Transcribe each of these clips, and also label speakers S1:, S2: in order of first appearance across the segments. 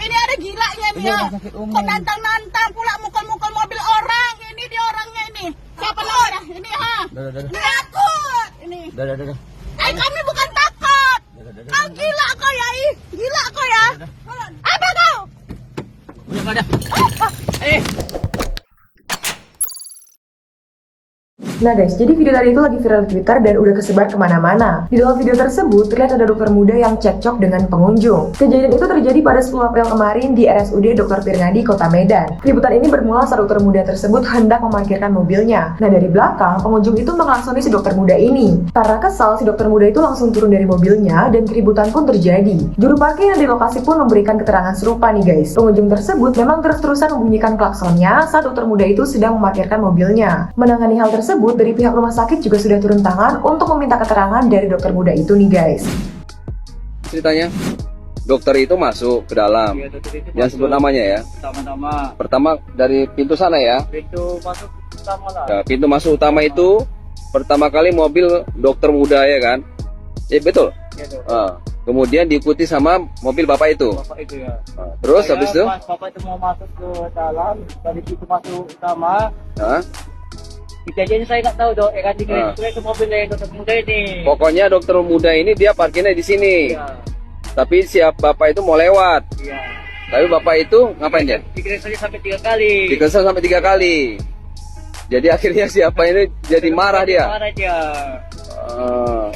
S1: ini ada gilanya nih ya. Kok nantang-nantang pula mukul-mukul mobil orang. Ini dia orangnya ini. Siapa namanya? Ini ha. Ini takut. Ini. Kami bukan takut. Kau gila kau ya, gila kau ya. Apa kau?
S2: Udah nggak ada.
S3: Nah guys, jadi video tadi itu lagi viral di Twitter dan udah kesebar kemana-mana. Di dalam video tersebut, terlihat ada dokter muda yang cekcok dengan pengunjung. Kejadian itu terjadi pada 10 April kemarin di RSUD Dr. Pirngadi, Kota Medan. Keributan ini bermula saat dokter muda tersebut hendak memarkirkan mobilnya. Nah dari belakang, pengunjung itu mengelaksoni si dokter muda ini. Karena kesal, si dokter muda itu langsung turun dari mobilnya dan keributan pun terjadi. Juru parkir yang di lokasi pun memberikan keterangan serupa nih guys. Pengunjung tersebut memang terus-terusan membunyikan klaksonnya saat dokter muda itu sedang memarkirkan mobilnya. Menangani hal tersebut, dari pihak rumah sakit juga sudah turun tangan untuk meminta keterangan dari dokter muda itu nih guys.
S4: Ceritanya, dokter itu masuk ke dalam.
S2: Ya,
S4: Yang sebut namanya ya. Pertama dari pintu sana ya.
S2: Pintu masuk utama lah.
S4: Ya, pintu masuk utama itu pertama kali mobil dokter muda ya kan. Betul.
S2: Ya,
S4: Kemudian diikuti sama mobil bapak itu.
S2: Bapak itu ya.
S4: Terus habis itu?
S2: Pas bapak itu mau masuk ke dalam dari pintu masuk utama. Kejadiannya saya nggak tahu dok, kan dikira itu mobilnya dokter muda ini.
S4: Pokoknya dokter muda ini dia parkirnya di sini.
S2: Ya.
S4: Tapi siap bapak itu mau lewat.
S2: Iya.
S4: Tapi bapak itu ngapain dia?
S2: Dikira saja sampai 3 kali.
S4: Dikesel sampai 3 kali. Jadi akhirnya siapa ini jadi marah dia.
S2: Marah dia.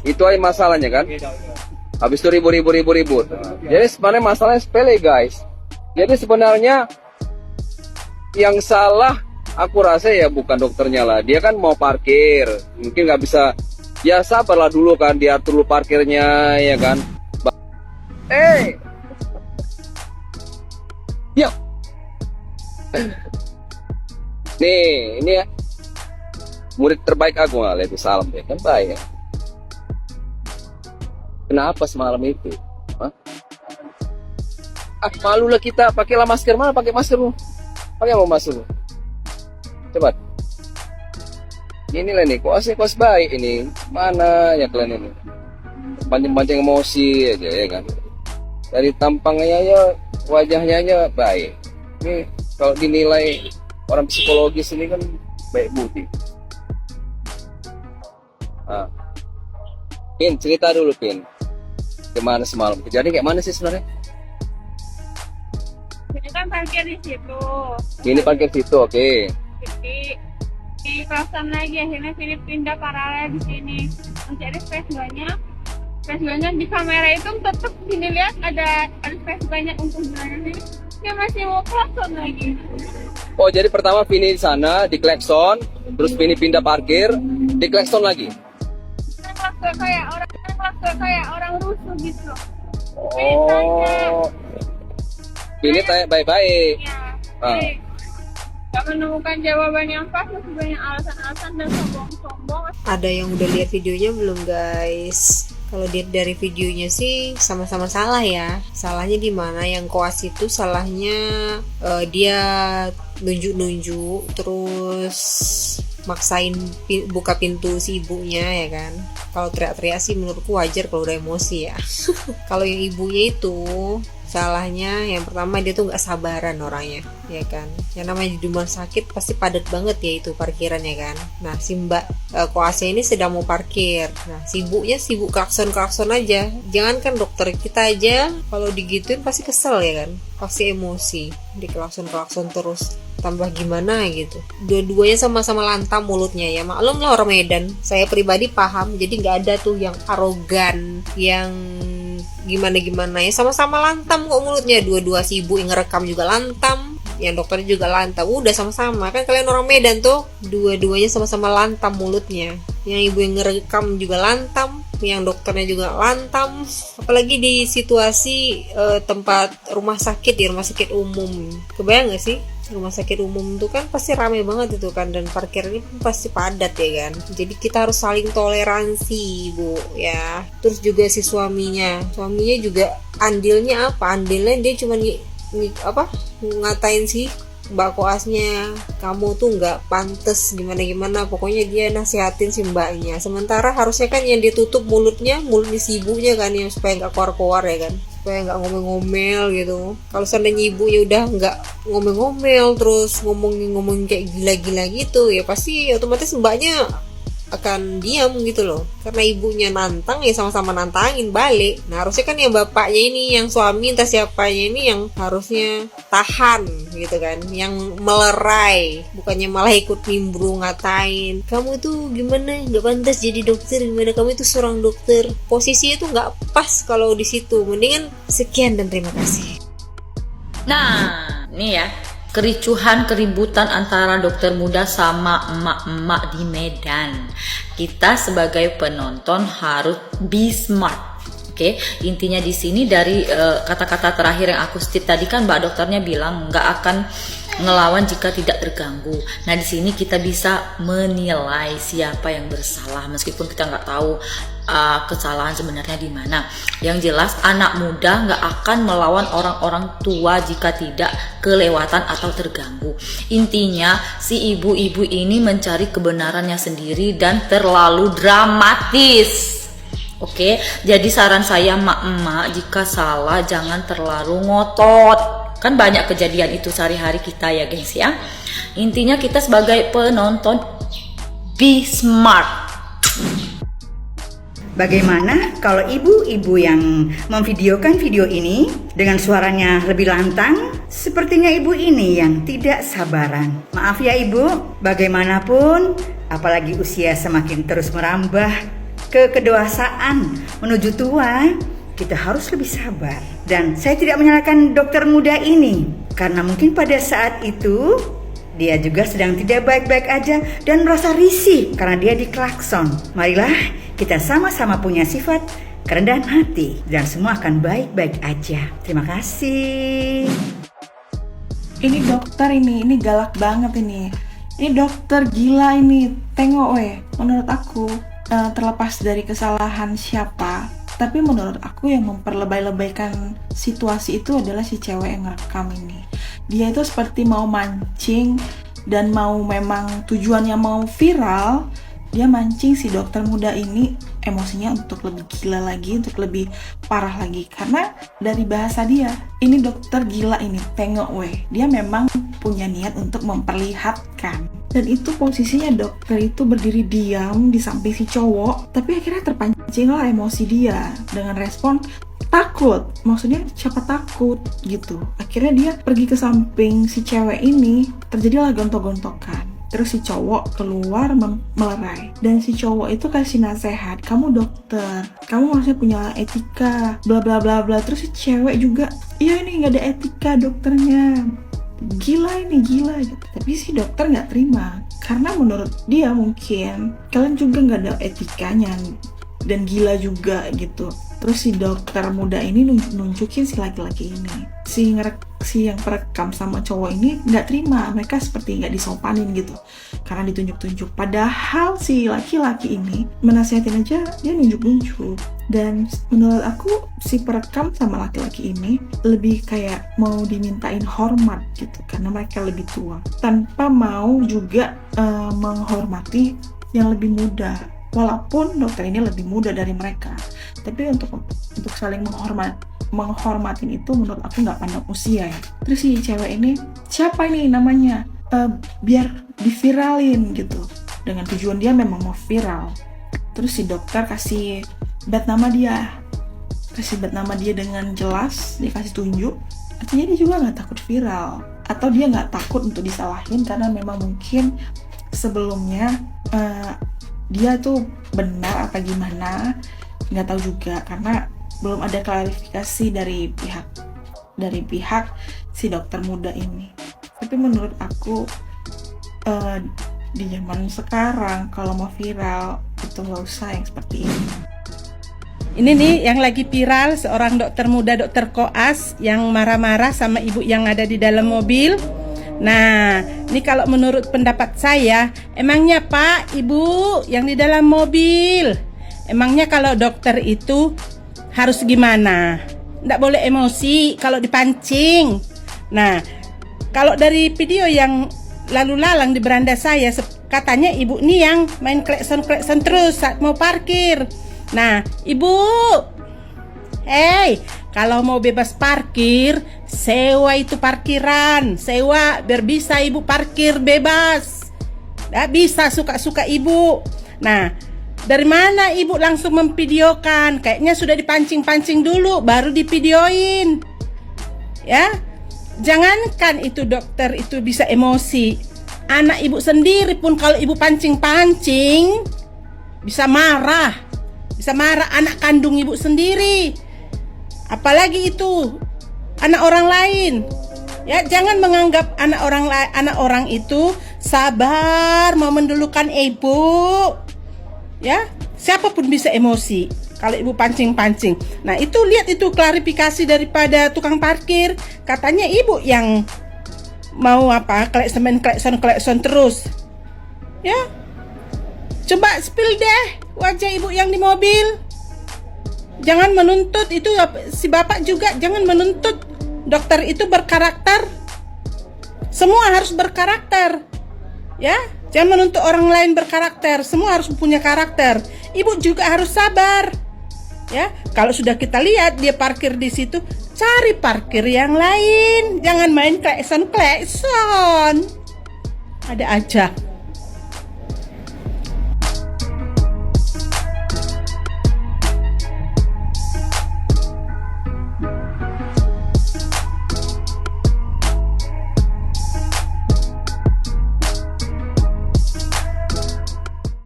S4: Itu aja masalahnya kan.
S2: Iya, dok, ya.
S4: Habis itu ribut. Jadi sebenarnya masalahnya sepele guys. Jadi sebenarnya yang salah aku rasa ya bukan dokternya lah. Dia kan mau parkir, mungkin nggak bisa. Ya sabarlah dulu kan, diatur dulu parkirnya ya kan. Yuk. Nih, ini ya murid terbaik aku, Waalaikumsalam ya kan baik ya. Kenapa semalam itu? Hah? Malu lah kita, pakailah masker. Mana pakai masker lu? Pakai mau masker lu? Coba. Inilah nih, kos baik ini. Mana ya kalian ini? Pancing-pancing emosi aja ya kan. Dari tampangnya ya, wajahnya aja baik. Ini kalau dinilai orang psikologis ini kan baik budi. Pin, cerita dulu Pin. Gimana semalam? Kejadian kayak mana sih sebenarnya?
S1: Ini kan parkir di situ.
S4: Ini parkir situ, oke.
S1: Di kawasan lagi akhirnya sini pindah paralel di sini. Nanti ada space banyak. Space banyak di kamera itu tetap sini lihat ada space banyak untuk jalan ini. Dia masih mau klakson lagi.
S4: Oh jadi pertama Vini di sana di klakson, terus Vini pindah parkir, di klakson lagi.
S1: Klakson kayak orang rusuh gitu.
S4: Oh. Vini tanya baik-baik.
S1: Ya. Gak menemukan jawaban yang pas, masih banyak alasan-alasan dan sombong-sombong.
S5: Ada yang udah lihat videonya belum guys? Kalau lihat dari videonya sih sama-sama salah ya. Salahnya di mana? Yang koas itu salahnya dia nunjuk-nunjuk terus maksain buka pintu si ibunya ya kan. Kalau teriak-teriak sih menurutku wajar kalau udah emosi ya. Kalau yang ibunya itu salahnya yang pertama dia tuh nggak sabaran orangnya ya kan. Yang namanya di rumah sakit pasti padat banget ya itu parkirannya kan. Nah si mbak koasnya ini sedang mau parkir. Nah si ibunya sibuk klakson aja. Jangankan dokter, kita aja kalau digituin pasti kesel ya kan, pasti emosi, di klakson terus, tambah gimana gitu. Dua-duanya sama-sama lantam mulutnya ya. Maklum lah orang Medan, saya pribadi paham. Jadi nggak ada tuh yang arogan, yang gimana ya, sama-sama lantam kok mulutnya. Dua-dua si ibu yang ngerekam juga lantam, yang dokternya juga lantam. Udah sama-sama kan, kalian orang Medan tuh, dua-duanya sama-sama lantam mulutnya. Yang ibu yang ngerekam juga lantam, yang dokternya juga lantam. Apalagi di situasi tempat rumah sakit ya, rumah sakit umum. Kebayang gak sih? Rumah sakit umum itu kan pasti rame banget itu kan, dan parkirnya pun pasti padat ya kan. Jadi kita harus saling toleransi bu ya. Terus juga si suaminya juga andilnya apa? Andilnya dia cuma ngatain si mbak koasnya, kamu tuh nggak pantes gimana-gimana, pokoknya dia nasihatin si mbaknya. Sementara harusnya kan yang ditutup mulutnya si ibunya kan, yang supaya nggak keluar-keluar ya kan, supaya nggak ngomel-ngomel gitu. Kalau seandainya ibunya udah nggak ngomel-ngomel terus ngomong kayak gila-gila gitu, ya pasti otomatis mbaknya akan diam gitu loh, karena ibunya nantang ya sama-sama nantangin balik. Nah harusnya kan yang bapaknya ini, yang suami entah siapanya ini yang harusnya tahan gitu kan, yang melerai, bukannya malah ikut nimbrung ngatain kamu tuh gimana nggak pantas jadi dokter, gimana kamu itu seorang dokter, posisinya tuh nggak pas kalau di situ. Mendingan sekian dan terima kasih.
S6: Nah, nih ya, keributan antara dokter muda sama emak-emak di Medan. Kita sebagai penonton harus be smart. Oke, intinya di sini dari kata-kata terakhir yang aku state tadi kan Mbak dokternya bilang nggak akan ngelawan jika tidak terganggu. Nah di sini kita bisa menilai siapa yang bersalah meskipun kita nggak tahu kesalahan sebenarnya di mana. Yang jelas anak muda nggak akan melawan orang-orang tua jika tidak kelewatan atau terganggu. Intinya si ibu-ibu ini mencari kebenarannya sendiri dan terlalu dramatis. Oke, jadi saran saya emak-emak, jika salah jangan terlalu ngotot. Kan banyak kejadian itu sehari-hari kita ya gengs ya. Intinya kita sebagai penonton be smart.
S7: Bagaimana kalau ibu-ibu yang memvideokan video ini dengan suaranya lebih lantang? Sepertinya ibu ini yang tidak sabaran. Maaf ya ibu, bagaimanapun apalagi usia semakin terus merambah ke kedewasaan menuju tua, kita harus lebih sabar. Dan saya tidak menyalahkan dokter muda ini, karena mungkin pada saat itu dia juga sedang tidak baik-baik aja dan merasa risih karena dia diklakson. Marilah kita sama-sama punya sifat kerendahan hati dan semua akan baik-baik aja. Terima kasih.
S8: Ini dokter ini galak banget ini. Ini dokter gila ini. Tengok weh, menurut aku terlepas dari kesalahan siapa, tapi menurut aku yang memperlebay-lebaykan situasi itu adalah si cewek yang ngerekam ini. Dia itu seperti mau mancing dan memang tujuannya mau viral. Dia mancing si dokter muda ini emosinya untuk lebih gila lagi, untuk lebih parah lagi. Karena dari bahasa dia, ini dokter gila ini, tengok weh, dia memang punya niat untuk memperlihatkan. Dan itu posisinya dokter itu berdiri diam di samping si cowok, tapi akhirnya terpancing lah emosi dia dengan respon takut. Maksudnya siapa takut gitu. Akhirnya dia pergi ke samping si cewek ini, terjadilah gontok-gontokan. Terus si cowok keluar melerai. Dan si cowok itu kasih nasihat, kamu dokter, kamu harusnya punya etika, bla bla bla bla. Terus si cewek juga, iya ini gak ada etika dokternya, gila ini gila gitu. Tapi si dokter gak terima, karena menurut dia mungkin kalian juga gak ada etikanya dan gila juga gitu. Terus si dokter muda ini nunjukin si laki-laki ini, si yang perekam sama cowok ini nggak terima. Mereka seperti nggak disopanin gitu karena ditunjuk-tunjuk. Padahal si laki-laki ini menasihatin aja dia nunjuk-nunjuk. Dan menurut aku si perekam sama laki-laki ini lebih kayak mau dimintain hormat gitu, karena mereka lebih tua, tanpa mau juga menghormati yang lebih muda. Walaupun dokter ini lebih muda dari mereka, tapi untuk saling menghormatin itu menurut aku nggak pandang usia ya. Terus si cewek ini, siapa ini namanya? Biar diviralin gitu, dengan tujuan dia memang mau viral. Terus si dokter kasih bad nama dia dengan jelas, dia kasih tunjuk. Artinya dia juga nggak takut viral, atau dia nggak takut untuk disalahin karena memang mungkin sebelumnya dia tuh benar apa gimana, nggak tahu juga karena belum ada klarifikasi dari pihak si dokter muda ini. Tapi menurut aku di zaman sekarang kalau mau viral itu nggak usah yang seperti ini.
S9: Ini nih yang lagi viral, seorang dokter muda, dokter koas yang marah-marah sama ibu yang ada di dalam mobil. Nah, ini kalau menurut pendapat saya, emangnya Pak, Ibu yang di dalam mobil, emangnya kalau dokter itu harus gimana? Nggak boleh emosi kalau dipancing. Nah, kalau dari video yang lalu lalang di beranda saya, katanya ibu nih yang main klekson terus saat mau parkir. Nah, ibu, kalau mau bebas parkir, sewa itu parkiran, sewa biar bisa ibu parkir bebas. Nggak bisa suka-suka ibu. Nah, dari mana ibu langsung memvideokan? Kayaknya sudah dipancing-pancing dulu, baru divideoin. Ya, jangankan itu dokter itu bisa emosi. Anak ibu sendiri pun kalau ibu pancing-pancing bisa marah. Bisa marah anak kandung ibu sendiri. Apalagi itu anak orang lain. Ya, jangan menganggap anak orang itu sabar mau mendulukan ibu. Ya, siapapun bisa emosi kalau ibu pancing-pancing. Nah, itu lihat itu klarifikasi daripada tukang parkir. Katanya ibu yang mau klekson terus. Ya, coba spill deh wajah ibu yang di mobil. Jangan menuntut itu, si bapak juga jangan menuntut. Dokter itu berkarakter. Semua harus berkarakter. Ya, jangan menuntut orang lain berkarakter. Semua harus punya karakter. Ibu juga harus sabar. Ya, kalau sudah kita lihat dia parkir di situ, cari parkir yang lain. Jangan main klekson. Ada aja.